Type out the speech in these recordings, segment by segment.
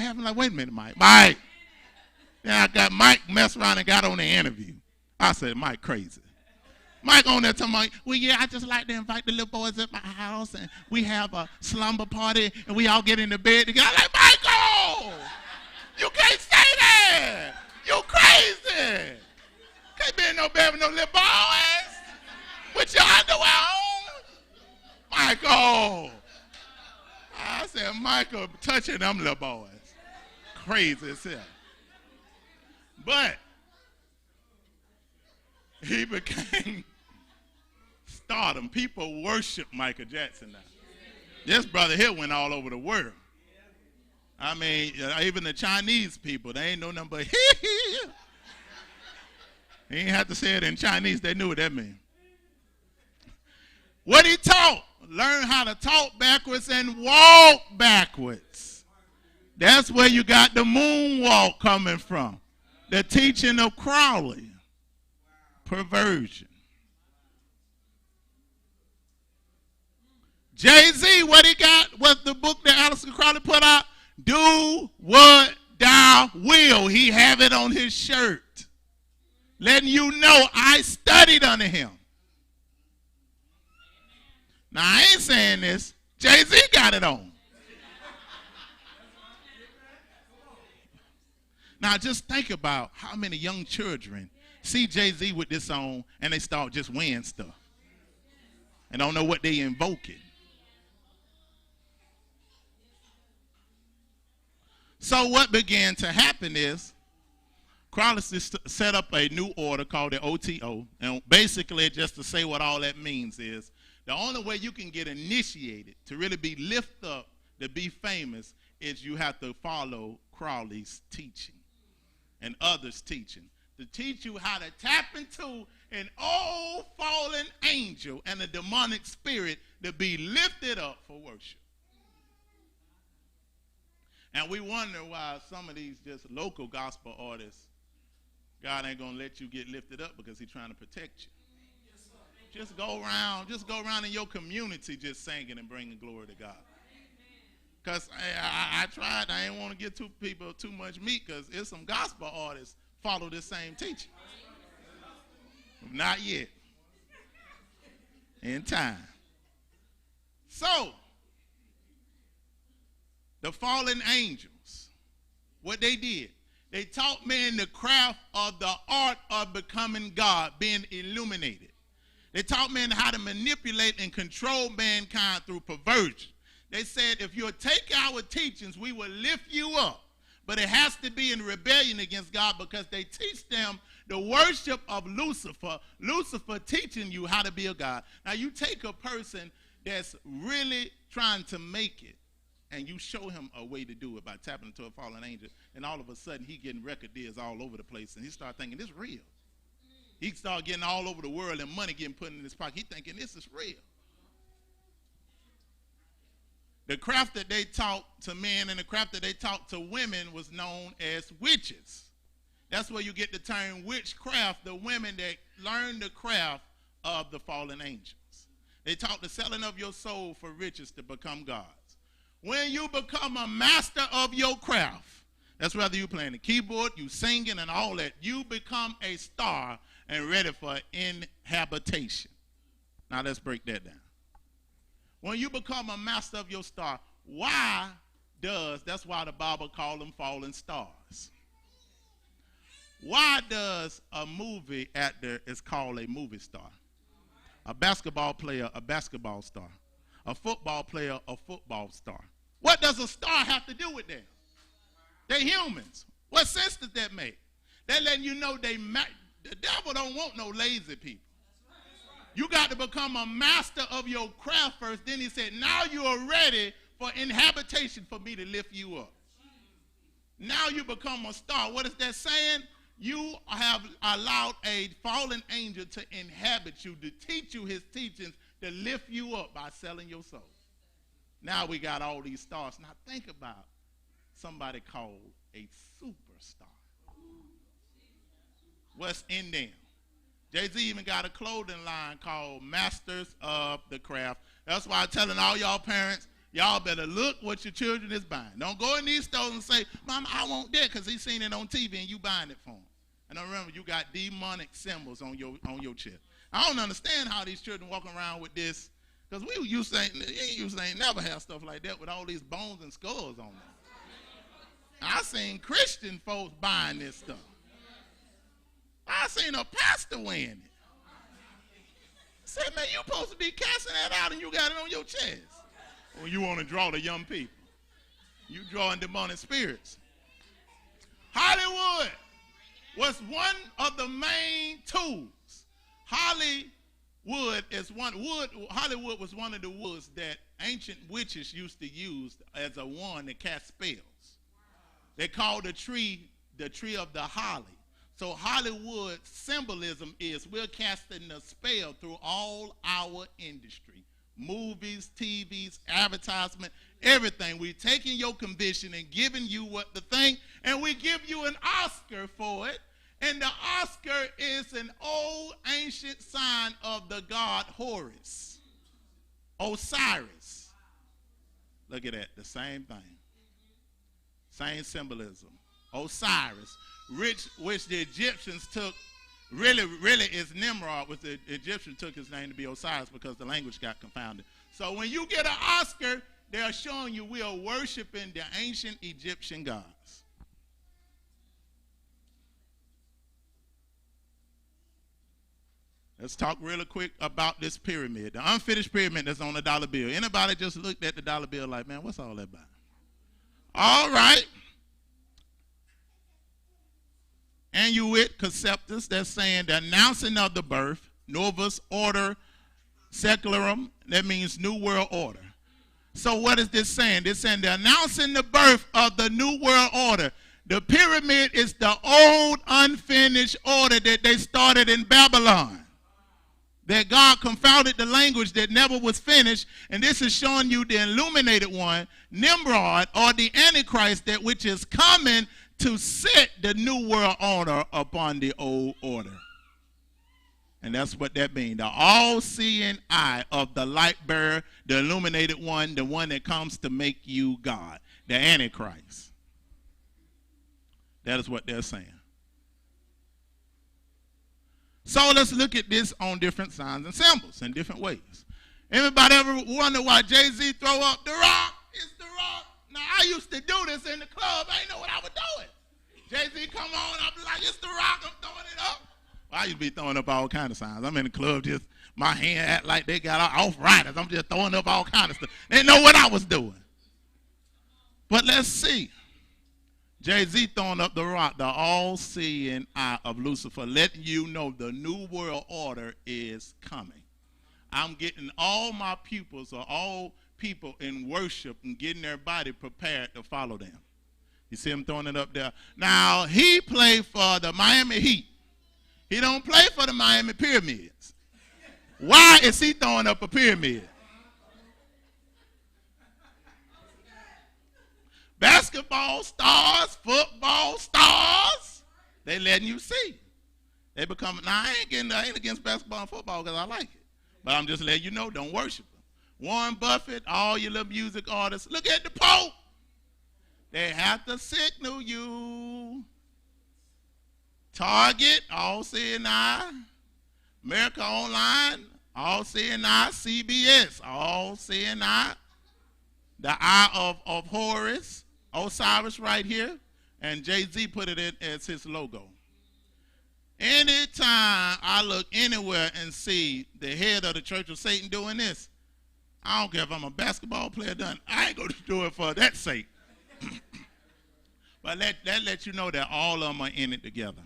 happened? Like, wait a minute, Mike. Mike. Then I got Mike messed around and got on the interview. I said, Mike crazy. Mike on there talking about, well, yeah, I just like to invite the little boys at my house, and we have a slumber party, and we all get into bed together. I'm like, Michael, you can't say that. You crazy. Can't be in no bed with no little boys with your underwear on. Michael. I said, Michael touching them little boys. Crazy as hell. But he became stardom. People worship Michael Jackson now. This brother here went all over the world. I mean, even the Chinese people, they ain't know nothing but He ain't have to say it in Chinese. They knew what that meant. What he taught, learn how to talk backwards and walk backwards. That's where you got the moonwalk coming from. The teaching of Crowley. Perversion. Jay-Z, what he got was the book that Aliester Crowley put out, Do What Thou Will. He have it on his shirt. Letting you know I studied under him. Now, I ain't saying this. Jay-Z got it on. Now, just think about how many young children see Jay-Z with this on and they start just wearing stuff and don't know what they invoking. So what began to happen is Crowley set up a new order called the OTO, and basically, just to say what all that means is, the only way you can get initiated, to really be lifted up, to be famous, is you have to follow Crowley's teaching and others' teaching. To teach you how to tap into an old fallen angel and a demonic spirit to be lifted up for worship. And we wonder why some of these just local gospel artists, God ain't going to let you get lifted up because he's trying to protect you. Just go around in your community just singing and bringing glory to God. Because I tried, I didn't want to give people too much meat because there's some gospel artists follow this same teaching. Not yet. In time. So, the fallen angels, what they did, they taught men the craft of the art of becoming God, being illuminated. They taught men how to manipulate and control mankind through perversion. They said, if you'll take our teachings, we will lift you up. But it has to be in rebellion against God because they teach them the worship of Lucifer. Lucifer teaching you how to be a God. Now, you take a person that's really trying to make it, and you show him a way to do it by tapping into a fallen angel, and all of a sudden he getting record deals all over the place, and he start thinking this is real. He start getting all over the world and money getting put in his pocket. He thinking this is real. The craft that they taught to men and the craft that they taught to women was known as witches. That's where you get the term witchcraft, the women that learned the craft of the fallen angels. They taught the selling of your soul for riches to become gods. When you become a master of your craft, that's whether you playing the keyboard, you singing and all that, you become a star and ready for inhabitation. Now let's break that down. When you become a master of your star, that's why the Bible call them fallen stars. Why does a movie actor is called a movie star? A basketball player, a basketball star. A football player, a football star. What does a star have to do with that? They're humans. What sense does that make? They're letting you know the devil don't want no lazy people. You got to become a master of your craft first. Then he said, now you are ready for inhabitation for me to lift you up. Now you become a star. What is that saying? You have allowed a fallen angel to inhabit you, to teach you his teachings, to lift you up by selling your soul. Now we got all these stars. Now think about somebody called a superstar. What's in them? Jay-Z even got a clothing line called Masters of the Craft. That's why I'm telling all y'all parents, Y'all better look what your children is buying. Don't go in these stores and say, Mama, I want that because he's seen it on TV and you buying it for him. And remember, you got demonic symbols on your chest. I don't understand how these children walking around with this, because we used to ain't never have stuff like that with all these bones and skulls on them. I seen Christian folks buying this stuff. I seen a pastor wearing it. I said, man, you supposed to be casting that out and you got it on your chest. Well, you want to draw the young people. You drawing demonic spirits. Hollywood was one of the main tools. Hollywood was one of the woods that ancient witches used to use as a wand to cast spells. They called the tree of the holly. So Hollywood symbolism is we're casting a spell through all our industry. Movies, TVs, advertisement, everything. We're taking your conviction and giving you what to think, and we give you an Oscar for it. And the Oscar is an old ancient sign of the god Horus, Osiris. Look at that, the same thing. Same symbolism. Osiris, which the Egyptians took, really is Nimrod, which the Egyptians took his name to be Osiris because the language got confounded. So when you get an Oscar, they're showing you we are worshiping the ancient Egyptian gods. Let's talk really quick about this pyramid, the unfinished pyramid that's on the dollar bill. Anybody just looked at the dollar bill like, man, what's all that about? All right. Annuit Conceptus, that's saying the announcing of the birth, Novus Order Secularum, that means New World Order. So what is this saying? This saying they're announcing the birth of the New World Order. The pyramid is the old unfinished order that they started in Babylon. That God confounded the language that never was finished, and this is showing you the illuminated one, Nimrod, or the Antichrist, that which is coming to set the new world order upon the old order. And that's what that means. The all-seeing eye of the light bearer, the illuminated one, the one that comes to make you God, the Antichrist. That is what they're saying. So let's look at this on different signs and symbols in different ways. Anybody ever wonder why Jay-Z throw up the rock? It's the rock. Now, I used to do this in the club. I didn't know what I was doing. Jay-Z come on, I'll be like, it's the rock. I'm throwing it up. Well, I used to be throwing up all kind of signs. I'm in the club just, my hand act like they got off-riders. I'm just throwing up all kind of stuff. They didn't know what I was doing. But let's see. Jay-Z throwing up the rock, the all-seeing eye of Lucifer, letting you know the new world order is coming. I'm getting all my pupils or all people in worship and getting their body prepared to follow them. You see him throwing it up there. Now, he played for the Miami Heat. He don't play for the Miami Pyramids. Why is he throwing up a pyramid? Basketball stars, football stars, they letting you see. They become, now I ain't against basketball and football because I like it. But I'm just letting you know, don't worship them. Warren Buffett, all your little music artists, look at the Pope. They have to signal you. Target, all seeing eye. America Online, all seeing eye. CBS, all seeing eye. The eye of Horus, Osiris right here, and Jay-Z put it in as his logo. Anytime I look anywhere and see the head of the Church of Satan doing this, I don't care if I'm a basketball player done. I ain't going to do it for that sake. But that lets you know that all of them are in it together.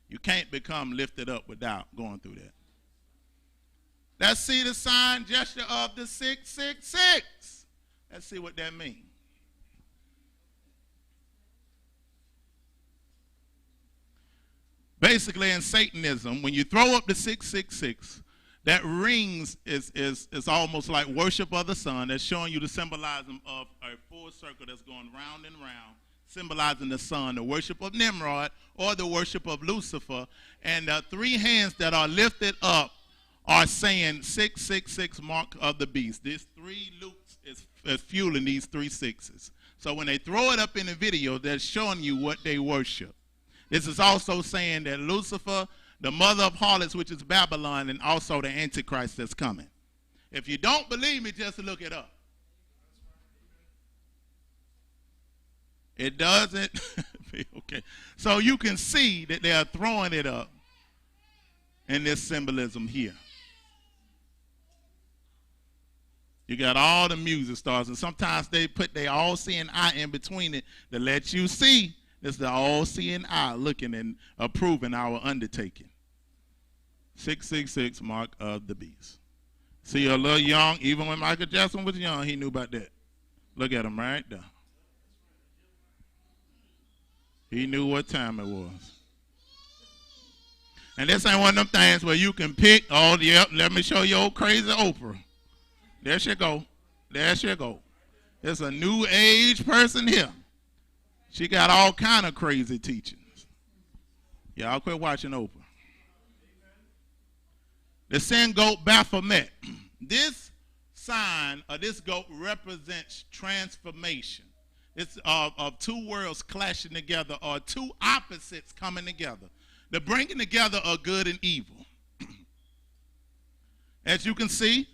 You can't become lifted up without going through that. Let's see the sign gesture of the 666. Let's see what that means. Basically, in Satanism, when you throw up the 666, that rings is almost like worship of the sun. That's showing you the symbolism of a full circle that's going round and round, symbolizing the sun, the worship of Nimrod or the worship of Lucifer. And the three hands that are lifted up are saying 666 mark of the beast. This 3 loops is fueling these 3 sixes. So when they throw it up in the video, they're showing you what they worship. This is also saying that Lucifer, the mother of harlots, which is Babylon, and also the Antichrist that's coming. If you don't believe me, just look it up. It doesn't. Okay. So you can see that they are throwing it up in this symbolism here. You got all the music stars, and sometimes they put their all-seeing eye in between it to let you see. It's the all-seeing eye looking and approving our undertaking. 666 mark of the beast. See, a little young, even when Michael Jackson was young, he knew about that. Look at him right there. He knew what time it was. And this ain't one of them things where you can pick, oh, yep, let me show you old crazy Oprah. There she go. There she go. There's a new age person here. She got all kind of crazy teachings. Y'all quit watching Oprah. The sin goat Baphomet. This sign or this goat represents transformation. It's of 2 worlds clashing together or 2 opposites coming together. The bringing together of good and evil. As you can see,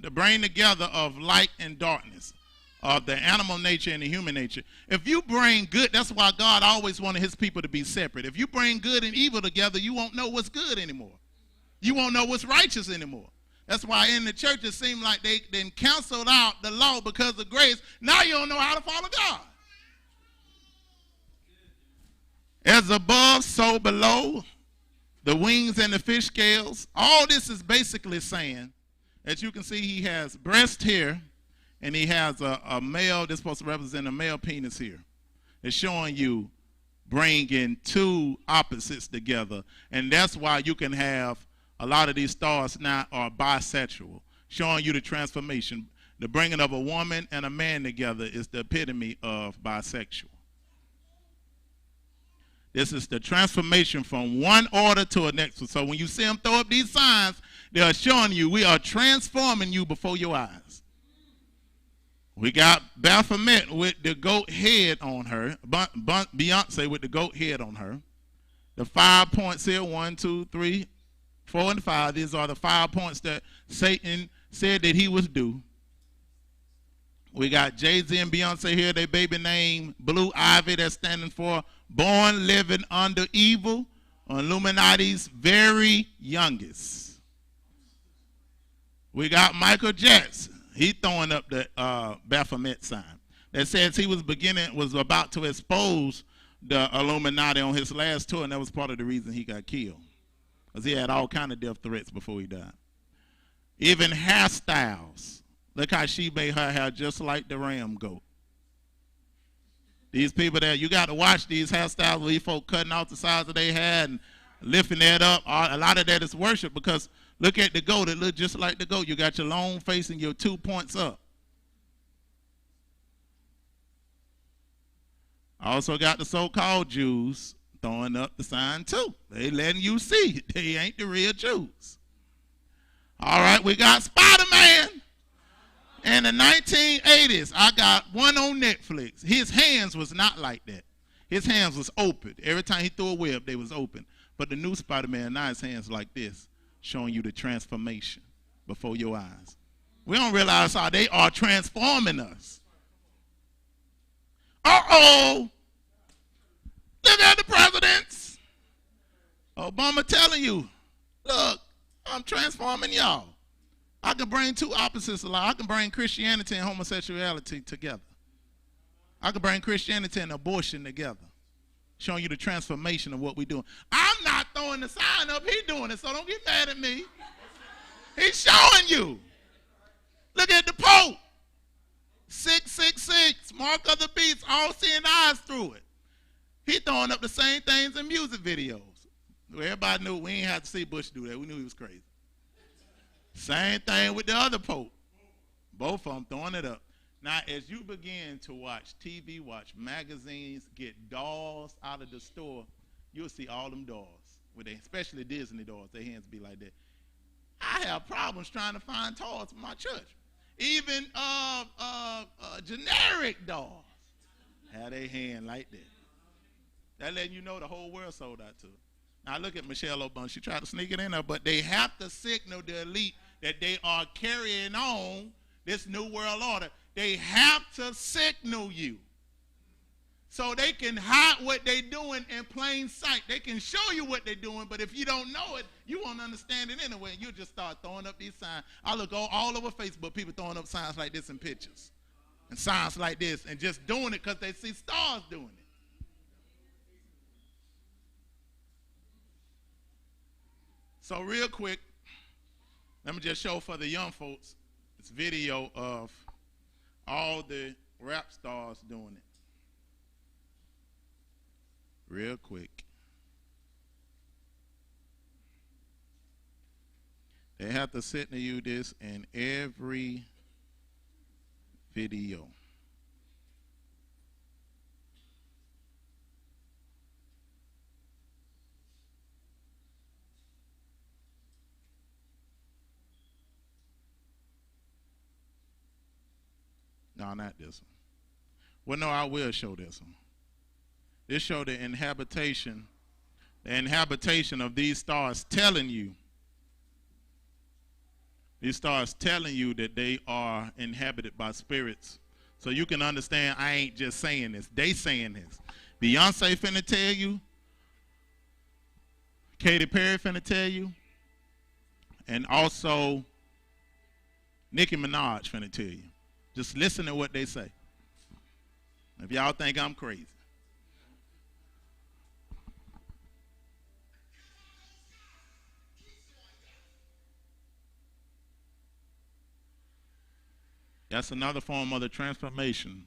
the bringing together of light and darkness, of the animal nature and the human nature. If you bring good, that's why God always wanted his people to be separate. If you bring good and evil together, you won't know what's good anymore. You won't know what's righteous anymore. That's why in the church it seemed like they then canceled out the law because of grace. Now you don't know how to follow God. As above, so below, the wings and the fish scales. All this is basically saying, as you can see, he has breast here, and he has a male that's supposed to represent a male penis here. It's showing you bringing 2 opposites together, and that's why you can have a lot of these stars now are bisexual, showing you the transformation. The bringing of a woman and a man together is the epitome of bisexual. This is the transformation from one order to the next one. So when you see them throw up these signs, they are showing you we are transforming you before your eyes. We got Baphomet with the goat head on her. Beyonce with the goat head on her. The 5 points here, 1, 2, 3, 4, and 5. These are the 5 points that Satan said that he was due. We got Jay-Z and Beyonce here. Their baby name, Blue Ivy, that's standing for Born Living Under Evil, Illuminati's very youngest. We got Michael Jackson. He throwing up the Baphomet sign that says he was about to expose the Illuminati on his last tour, and that was part of the reason he got killed, because he had all kind of death threats before he died. Even hairstyles. Look how she made her hair just like the ram goat. These people there, you got to watch these hairstyles where these folk cutting off the sides of their hair and lifting that up. A lot of that is worship, because look at the goat. It looks just like the goat. You got your long face and your 2 points up. I also got the so-called Jews throwing up the sign too. They letting you see they ain't the real Jews. All right, we got Spider-Man. In the 1980s, I got one on Netflix. His hands was not like that. His hands was open. Every time he threw a web, they was open. But the new Spider-Man, now his hands like this, showing you the transformation before your eyes. We don't realize how they are transforming us. Uh-oh. Look at the presidents. Obama telling you, look, I'm transforming y'all. I can bring 2 opposites alive. I can bring Christianity and homosexuality together. I can bring Christianity and abortion together, showing you the transformation of what we're doing. I'm not throwing the sign up. He's doing it, so don't get mad at me. He's showing you. Look at the Pope. 666, mark of the beast, all seeing eyes through it. He throwing up the same things in music videos. Everybody knew we ain't have to see Bush do that. We knew he was crazy. Same thing with the other Pope. Both of them throwing it up. Now, as you begin to watch TV, watch magazines, get dolls out of the store, you'll see all them dolls, especially Disney dolls. Their hands be like that. I have problems trying to find toys for my church. Even generic dolls have their hand like that. That letting you know the whole world sold out to it. Now look at Michelle Obama. She tried to sneak it in there, but they have to signal the elite that they are carrying on this new world order. They have to signal you so they can hide what they're doing in plain sight. They can show you what they're doing, but if you don't know it, you won't understand it anyway. You'll just start throwing up these signs. I look all over Facebook, people throwing up signs like this in pictures and signs like this and just doing it because they see stars doing it. So real quick, let me just show for the young folks this video of all the rap stars doing it. Real quick. They have to signal you this in every video. No, not this one. Well, no, I will show this one. This show the inhabitation of these stars telling you. These stars telling you that they are inhabited by spirits. So you can understand I ain't just saying this. They saying this. Beyonce finna tell you. Katy Perry finna tell you. And also Nicki Minaj finna tell you. Just listen to what they say. If y'all think I'm crazy. That's another form of the transformation.